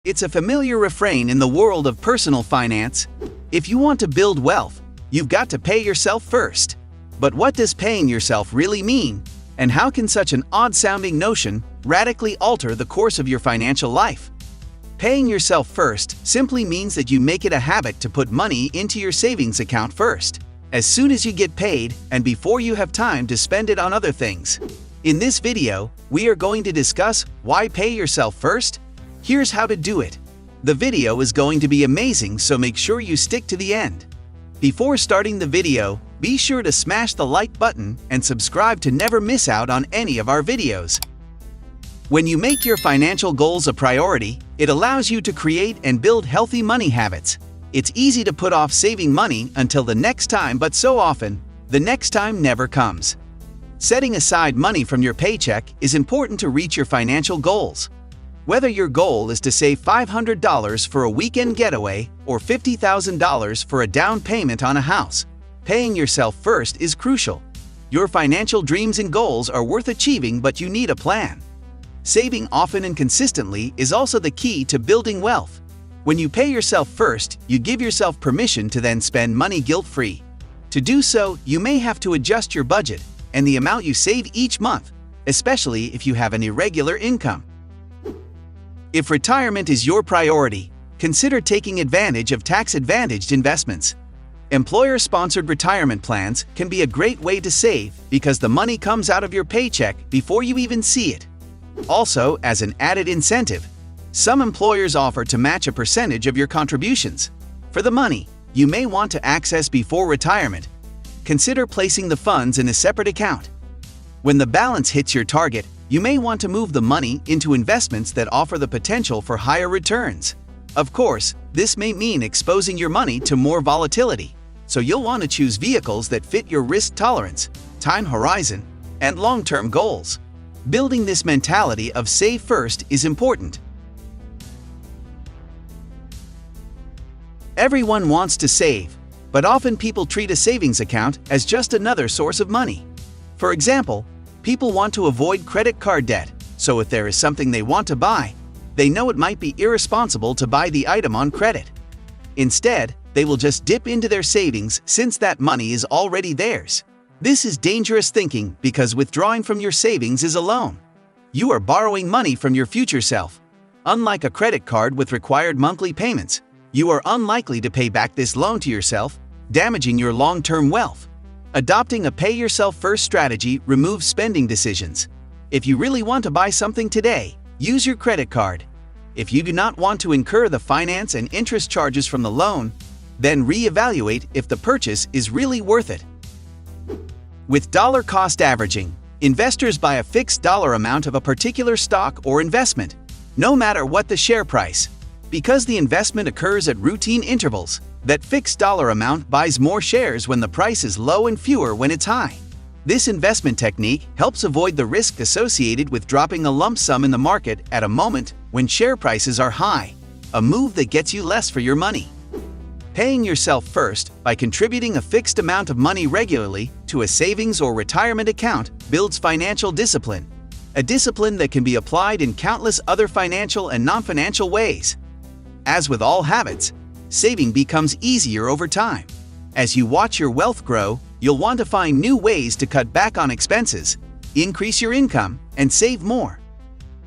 It's a familiar refrain in the world of personal finance. If you want to build wealth, you've got to pay yourself first. But what does paying yourself really mean? And how can such an odd-sounding notion radically alter the course of your financial life? Paying yourself first simply means that you make it a habit to put money into your savings account first, as soon as you get paid and before you have time to spend it on other things. In this video, we are going to discuss why pay yourself first. Here's how to do it. The video is going to be amazing, so make sure you stick to the end. Before starting the video, be sure to smash the like button and subscribe to never miss out on any of our videos. When you make your financial goals a priority, it allows you to create and build healthy money habits. It's easy to put off saving money until the next time, but so often, the next time never comes. Setting aside money from your paycheck is important to reach your financial goals. Whether your goal is to save $500 for a weekend getaway or $50,000 for a down payment on a house, paying yourself first is crucial. Your financial dreams and goals are worth achieving, but you need a plan. Saving often and consistently is also the key to building wealth. When you pay yourself first, you give yourself permission to then spend money guilt-free. To do so, you may have to adjust your budget and the amount you save each month, especially if you have an irregular income. If retirement is your priority, consider taking advantage of tax-advantaged investments. Employer-sponsored retirement plans can be a great way to save because the money comes out of your paycheck before you even see it. Also, as an added incentive, some employers offer to match a percentage of your contributions. For the money you may want to access before retirement, consider placing the funds in a separate account. When the balance hits your target, you may want to move the money into investments that offer the potential for higher returns. Of course, this may mean exposing your money to more volatility, so you'll want to choose vehicles that fit your risk tolerance, time horizon, and long-term goals. Building this mentality of save first is important. Everyone wants to save, but often people treat a savings account as just another source of money. For example, people want to avoid credit card debt, so if there is something they want to buy, they know it might be irresponsible to buy the item on credit. Instead, they will just dip into their savings since that money is already theirs. This is dangerous thinking because withdrawing from your savings is a loan. You are borrowing money from your future self. Unlike a credit card with required monthly payments, you are unlikely to pay back this loan to yourself, damaging your long-term wealth. Adopting a pay-yourself-first strategy removes spending decisions. If you really want to buy something today, use your credit card. If you do not want to incur the finance and interest charges from the loan, then reevaluate if the purchase is really worth it. With dollar cost averaging, investors buy a fixed dollar amount of a particular stock or investment, no matter what the share price. Because the investment occurs at routine intervals, that fixed dollar amount buys more shares when the price is low and fewer when it's high. This investment technique helps avoid the risk associated with dropping a lump sum in the market at a moment when share prices are high, a move that gets you less for your money. Paying yourself first by contributing a fixed amount of money regularly to a savings or retirement account builds financial discipline, a discipline that can be applied in countless other financial and non-financial ways. As with all habits, saving becomes easier over time. As you watch your wealth grow, you'll want to find new ways to cut back on expenses, increase your income, and save more.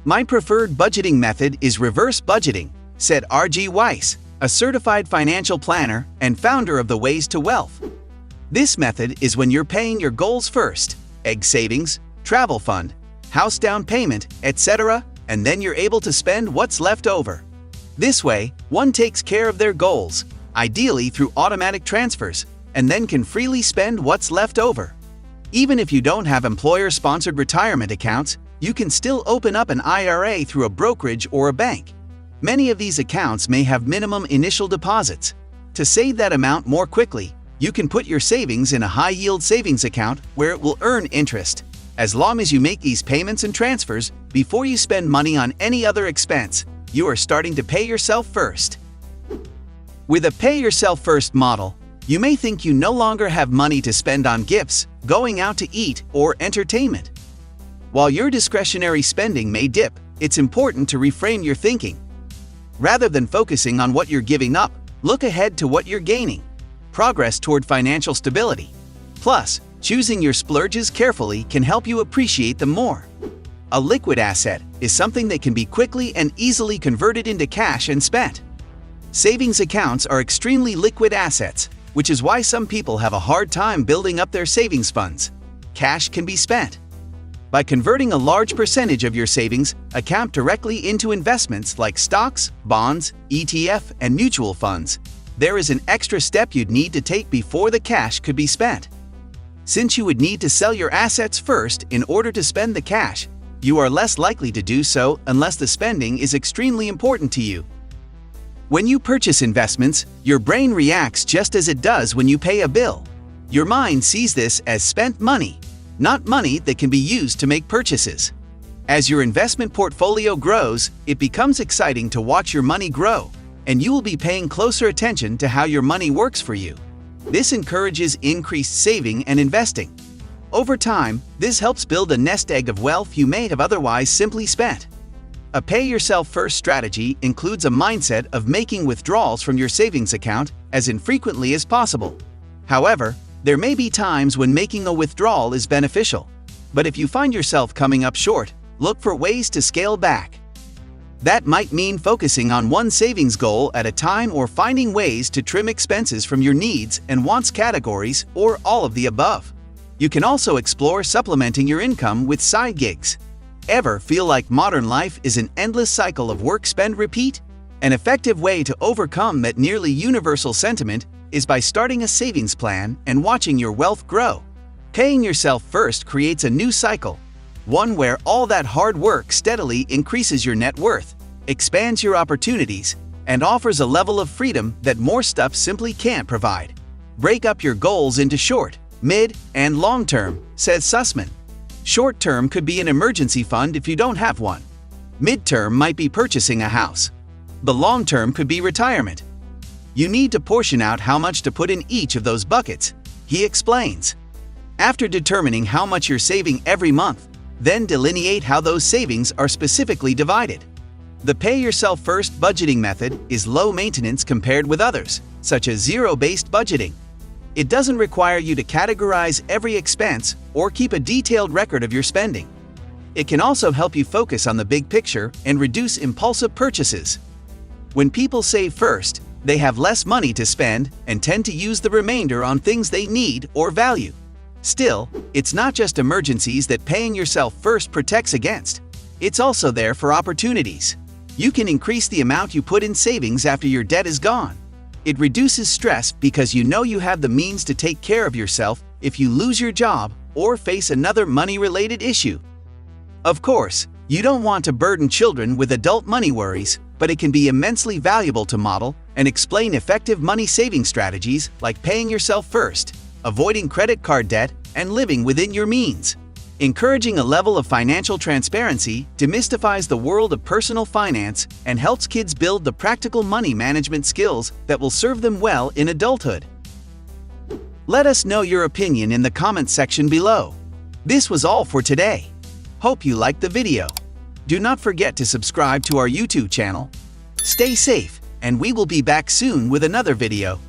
My preferred budgeting method is reverse budgeting, said R.G. Weiss, a certified financial planner and founder of The Ways to Wealth. This method is when you're paying your goals first, egg savings, travel fund, house down payment, etc., and then you're able to spend what's left over. This way, one takes care of their goals, ideally through automatic transfers, and then can freely spend what's left over. Even if you don't have employer-sponsored retirement accounts, you can still open up an IRA through a brokerage or a bank. Many of these accounts may have minimum initial deposits. To save that amount more quickly, you can put your savings in a high-yield savings account where it will earn interest. As long as you make these payments and transfers before you spend money on any other expense, you are starting to pay yourself first. With a pay-yourself-first model, you may think you no longer have money to spend on gifts, going out to eat, or entertainment. While your discretionary spending may dip, it's important to reframe your thinking. Rather than focusing on what you're giving up, look ahead to what you're gaining. Progress toward financial stability. Plus, choosing your splurges carefully can help you appreciate them more. A liquid asset is something that can be quickly and easily converted into cash and spent. Savings accounts are extremely liquid assets, which is why some people have a hard time building up their savings funds. Cash can be spent. By converting a large percentage of your savings account directly into investments like stocks, bonds, ETF, and mutual funds, there is an extra step you'd need to take before the cash could be spent. Since you would need to sell your assets first in order to spend the cash, you are less likely to do so unless the spending is extremely important to you. When you purchase investments, your brain reacts just as it does when you pay a bill. Your mind sees this as spent money, not money that can be used to make purchases. As your investment portfolio grows, it becomes exciting to watch your money grow, and you will be paying closer attention to how your money works for you. This encourages increased saving and investing. Over time, this helps build a nest egg of wealth you may have otherwise simply spent. A pay-yourself-first strategy includes a mindset of making withdrawals from your savings account as infrequently as possible. However, there may be times when making a withdrawal is beneficial. But if you find yourself coming up short, look for ways to scale back. That might mean focusing on one savings goal at a time or finding ways to trim expenses from your needs and wants categories or all of the above. You can also explore supplementing your income with side gigs. Ever feel like modern life is an endless cycle of work, spend, repeat? An effective way to overcome that nearly universal sentiment is by starting a savings plan and watching your wealth grow. Paying yourself first creates a new cycle, one where all that hard work steadily increases your net worth, expands your opportunities, and offers a level of freedom that more stuff simply can't provide. Break up your goals into short, mid, and long term, says Sussman. Short term could be an emergency fund if you don't have one. Mid-term might be purchasing a house. The long term could be retirement. You need to portion out how much to put in each of those buckets, he explains. After determining how much you're saving every month, then delineate how those savings are specifically divided. The pay-yourself-first budgeting method is low maintenance compared with others, such as zero-based budgeting. It doesn't require you to categorize every expense or keep a detailed record of your spending. It can also help you focus on the big picture and reduce impulsive purchases. When people save first, they have less money to spend and tend to use the remainder on things they need or value. Still, it's not just emergencies that paying yourself first protects against. It's also there for opportunities. You can increase the amount you put in savings after your debt is gone. It reduces stress because you know you have the means to take care of yourself if you lose your job or face another money-related issue. Of course, you don't want to burden children with adult money worries, but it can be immensely valuable to model and explain effective money-saving strategies like paying yourself first, avoiding credit card debt, and living within your means. Encouraging a level of financial transparency demystifies the world of personal finance and helps kids build the practical money management skills that will serve them well in adulthood. Let us know your opinion in the comments section below. This was all for today. Hope you liked the video. Do not forget to subscribe to our YouTube channel. Stay safe, and we will be back soon with another video.